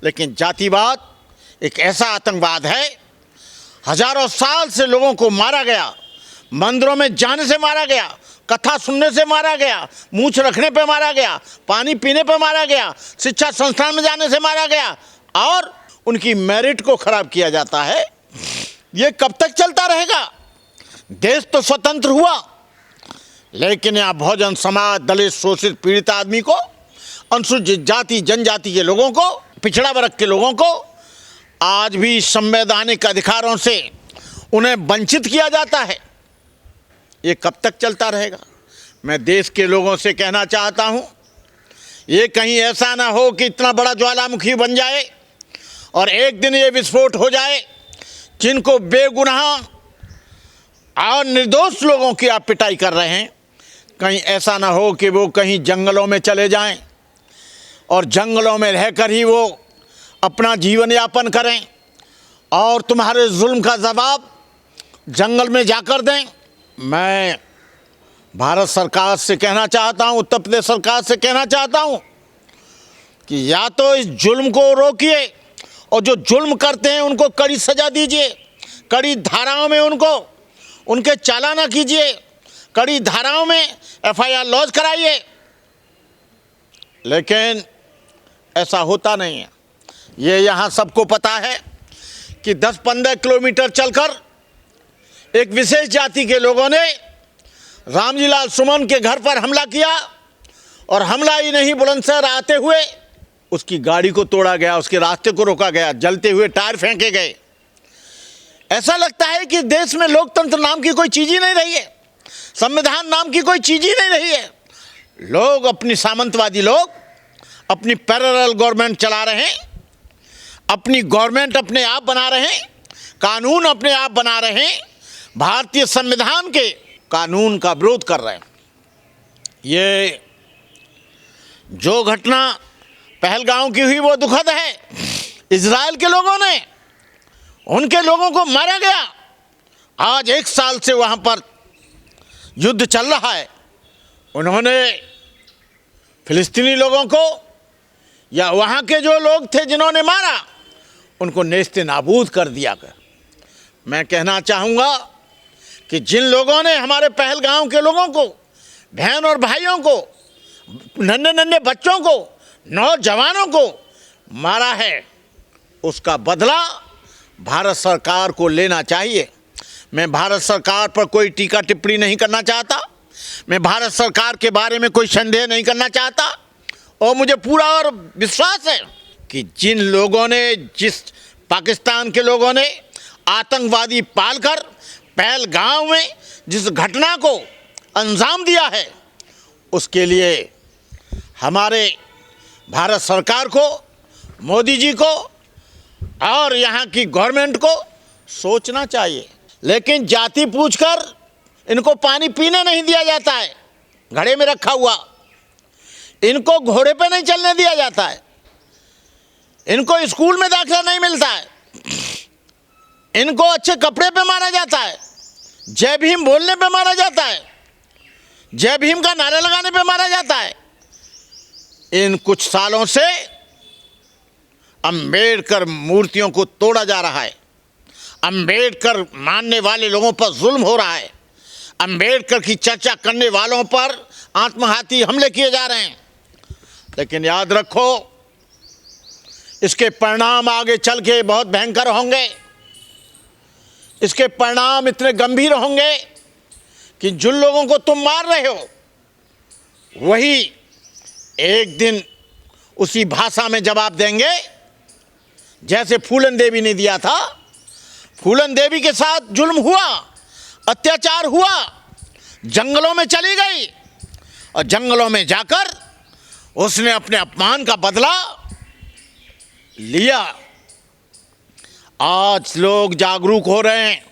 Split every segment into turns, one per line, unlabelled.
लेकिन जातिवाद एक ऐसा आतंकवाद है, हजारों साल से लोगों को मारा गया, मंदिरों में जाने से मारा गया, कथा सुनने से मारा गया, मूछ रखने पे मारा गया, पानी पीने पे मारा गया, शिक्षा संस्थान में जाने से मारा गया और उनकी मेरिट को खराब किया जाता है। ये कब तक चलता रहेगा? देश तो स्वतंत्र हुआ, लेकिन यहाँ बहुजन समाज, दलित, शोषित, पीड़ित आदमी को, अनुसूचित जाति जनजाति के लोगों को, पिछड़ा वर्ग के लोगों को आज भी संवैधानिक अधिकारों से उन्हें वंचित किया जाता है। ये कब तक चलता रहेगा? मैं देश के लोगों से कहना चाहता हूँ, ये कहीं ऐसा ना हो कि इतना बड़ा ज्वालामुखी बन जाए और एक दिन ये विस्फोट हो जाए, जिनको बेगुनाह और निर्दोष लोगों की आप पिटाई कर रहे हैं, कहीं ऐसा ना हो कि वो कहीं जंगलों में चले जाएं और जंगलों में रहकर ही वो अपना जीवन यापन करें और तुम्हारे जुल्म का जवाब जंगल में जाकर दें। मैं भारत सरकार से कहना चाहता हूं, उत्तर प्रदेश सरकार से कहना चाहता हूं कि या तो इस जुल्म को रोकिए और जो जुल्म करते हैं उनको कड़ी सजा दीजिए, कड़ी धाराओं में उनके चालाना कीजिए, कड़ी धाराओं में FIR लॉन्च कराइए, लेकिन ऐसा होता नहीं है। ये यहाँ सबको पता है कि 10-15 किलोमीटर चलकर एक विशेष जाति के लोगों ने रामजी लाल सुमन के घर पर हमला किया और हमला ही नहीं, बुलंदशहर आते हुए उसकी गाड़ी को तोड़ा गया, उसके रास्ते को रोका गया, जलते हुए टायर फेंके गए। ऐसा लगता है कि देश में लोकतंत्र नाम की कोई चीज़ ही नहीं रही है, संविधान नाम की कोई चीज़ ही नहीं रही है। लोग अपनी सामंतवादी लोग अपनी पैरेलल गवर्नमेंट चला रहे हैं, अपनी गवर्नमेंट अपने आप बना रहे हैं, कानून अपने आप बना रहे हैं, भारतीय संविधान के कानून का विरोध कर रहे हैं। ये जो घटना पहलगांव की हुई वो दुखद है। इजराइल के लोगों ने, उनके लोगों को मारा गया। आज 1 साल से वहाँ पर युद्ध चल रहा है। उन्होंने फिलिस्तीनी लोगों को या वहाँ के जो लोग थे जिन्होंने मारा, उनको नेस्ते नाबूद कर दिया। मैं कहना चाहूँगा कि जिन लोगों ने हमारे पहलगांव के लोगों को, बहन और भाइयों को, नन्हे नन्हे बच्चों को, नौजवानों को मारा है, उसका बदला भारत सरकार को लेना चाहिए। मैं भारत सरकार पर कोई टीका टिप्पणी नहीं करना चाहता, मैं भारत सरकार के बारे में कोई संदेह नहीं करना चाहता और मुझे पूरा और विश्वास है कि जिन लोगों ने, जिस पाकिस्तान के लोगों ने आतंकवादी पालकर पहलगांव में जिस घटना को अंजाम दिया है, उसके लिए हमारे भारत सरकार को, मोदी जी को और यहाँ की गवर्नमेंट को सोचना चाहिए। लेकिन जाति पूछकर इनको पानी पीने नहीं दिया जाता है, घड़े में रखा हुआ, इनको घोड़े पे नहीं चलने दिया जाता है, इनको स्कूल में दाखिला नहीं मिलता है, इनको अच्छे कपड़े पे मारा जाता है, जय भीम बोलने पे मारा जाता है, जय भीम का नारा लगाने पे मारा जाता है। इन कुछ सालों से अंबेडकर मूर्तियों को तोड़ा जा रहा है, अंबेडकर मानने वाले लोगों पर जुल्म हो रहा है, अंबेडकर की चर्चा करने वालों पर आत्मघाती हमले किए जा रहे हैं। लेकिन याद रखो, इसके परिणाम आगे चल के बहुत भयंकर होंगे। इसके परिणाम इतने गंभीर होंगे कि जिन लोगों को तुम मार रहे हो, वही एक दिन उसी भाषा में जवाब देंगे जैसे फूलन देवी ने दिया था। फूलन देवी के साथ जुल्म हुआ, अत्याचार हुआ, जंगलों में चली गई और जंगलों में जाकर उसने अपने अपमान का बदला लिया। आज लोग जागरूक हो रहे हैं,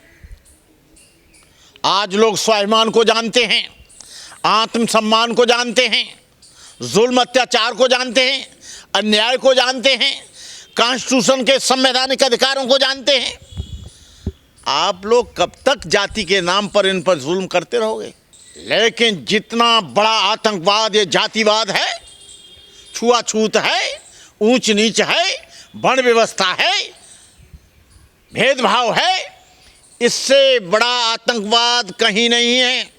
आज लोग स्वाभिमान को जानते हैं, आत्मसम्मान को जानते हैं, जुल्म अत्याचार को जानते हैं, अन्याय को जानते हैं, कॉन्स्टिट्यूशन के संवैधानिक अधिकारों को जानते हैं। आप लोग कब तक जाति के नाम पर इन पर जुल्म करते रहोगे? लेकिन जितना बड़ा आतंकवाद ये जातिवाद है, छुआछूत है, ऊंच नीच है, वर्ण व्यवस्था है, भेदभाव है, इससे बड़ा आतंकवाद कहीं नहीं है।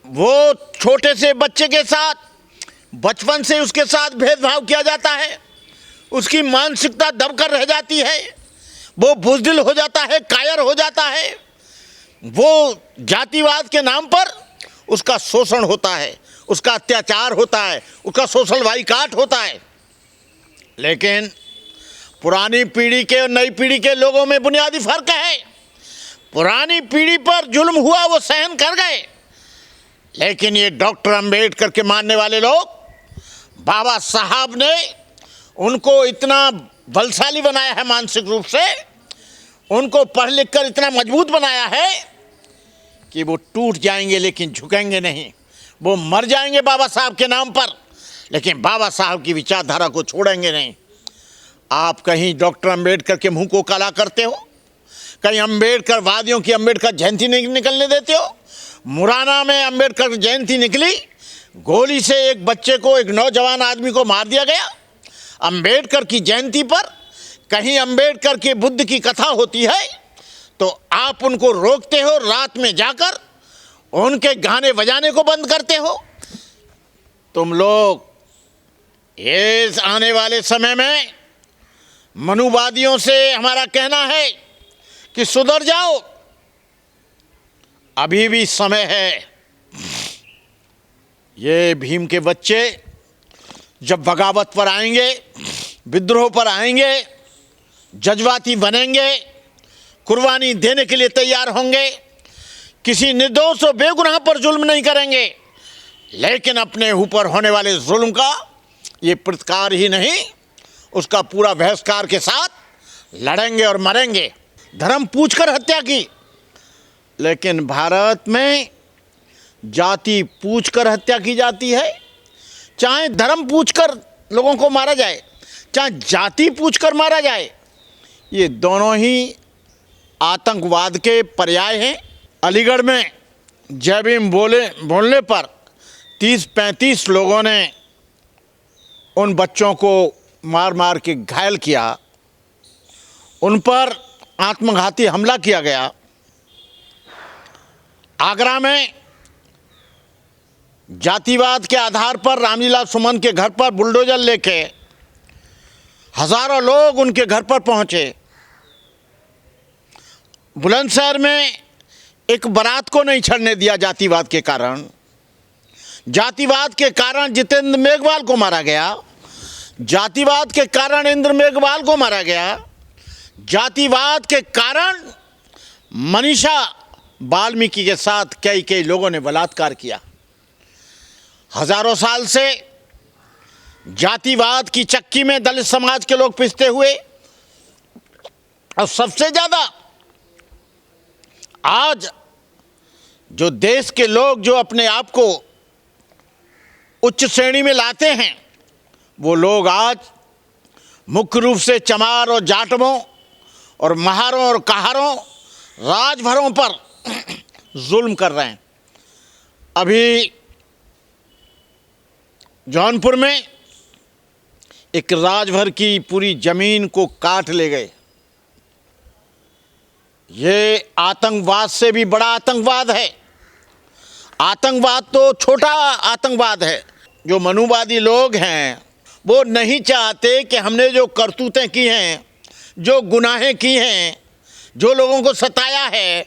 वो छोटे से बच्चे के साथ बचपन से उसके साथ भेदभाव किया जाता है, उसकी मानसिकता दबकर रह जाती है, वो बुज़दिल हो जाता है, कायर हो जाता है, वो जातिवाद के नाम पर उसका शोषण होता है, उसका अत्याचार होता है, उसका सोशल बाइकाट होता है। लेकिन पुरानी पीढ़ी के और नई पीढ़ी के लोगों में बुनियादी फर्क है। पुरानी पीढ़ी पर जुल्म हुआ वो सहन कर गए, लेकिन ये डॉक्टर अंबेडकर के मानने वाले लोग, बाबा साहब ने उनको इतना बलशाली बनाया है, मानसिक रूप से उनको पढ़ लिख कर इतना मजबूत बनाया है कि वो टूट जाएंगे लेकिन झुकेंगे नहीं। वो मर जाएंगे बाबा साहब के नाम पर, लेकिन बाबा साहब की विचारधारा को छोड़ेंगे नहीं। आप कहीं डॉक्टर अंबेडकर के मुंह को काला करते हो, कहीं अंबेडकर वादियों की अंबेडकर जयंती नहीं निकलने देते हो। मुराना में अंबेडकर जयंती निकली, गोली से एक बच्चे को, एक नौजवान आदमी को मार दिया गया। अंबेडकर की जयंती पर कहीं अंबेडकर के बुद्ध की कथा होती है तो आप उनको रोकते हो, रात में जाकर उनके गाने बजाने को बंद करते हो। तुम लोग इस आने वाले समय में मनुवादियों से हमारा कहना है कि सुधर जाओ, अभी भी समय है। ये भीम के बच्चे जब बगावत पर आएंगे, विद्रोह पर आएंगे, जज्बाती बनेंगे, कुर्बानी देने के लिए तैयार होंगे, किसी निर्दोष और बेगुनाह पर जुल्म नहीं करेंगे, लेकिन अपने ऊपर होने वाले जुल्म का ये प्रतिकार ही नहीं, उसका पूरा बहिष्कार के साथ लड़ेंगे और मरेंगे। धर्म पूछकर हत्या की, लेकिन भारत में जाति पूछकर हत्या की जाती है। चाहे धर्म पूछकर लोगों को मारा जाए, चाहे जाति पूछकर मारा जाए, ये दोनों ही आतंकवाद के पर्याय हैं। अलीगढ़ में जय भीम बोलने पर 30-35 लोगों ने उन बच्चों को मार मार के घायल किया, उन पर आत्मघाती हमला किया गया। आगरा में जातिवाद के आधार पर रामलीला सुमन के घर पर बुलडोजर लेके हजारों लोग उनके घर पर पहुंचे। बुलंदशहर में एक बारात को नहीं चढ़ने दिया जातिवाद के कारण। जातिवाद के कारण जितेंद्र मेघवाल को मारा गया, जातिवाद के कारण इंद्र मेघवाल को मारा गया, जातिवाद के कारण मनीषा वाल्मीकि के साथ कई लोगों ने बलात्कार किया। हजारों साल से जातिवाद की चक्की में दलित समाज के लोग पिसते हुए, और सबसे ज़्यादा आज जो देश के लोग जो अपने आप को उच्च श्रेणी में लाते हैं, वो लोग आज मुख्य रूप से चमार और जाटवों और महारों और कहारों, राजभरों पर जुल्म कर रहे हैं। अभी जौनपुर में एक राजभर की पूरी जमीन को काट ले गए। ये आतंकवाद से भी बड़ा आतंकवाद है। आतंकवाद तो छोटा आतंकवाद है। जो मनुवादी लोग हैं वो नहीं चाहते कि हमने जो करतूतें की हैं, जो गुनाहें की हैं, जो लोगों को सताया है,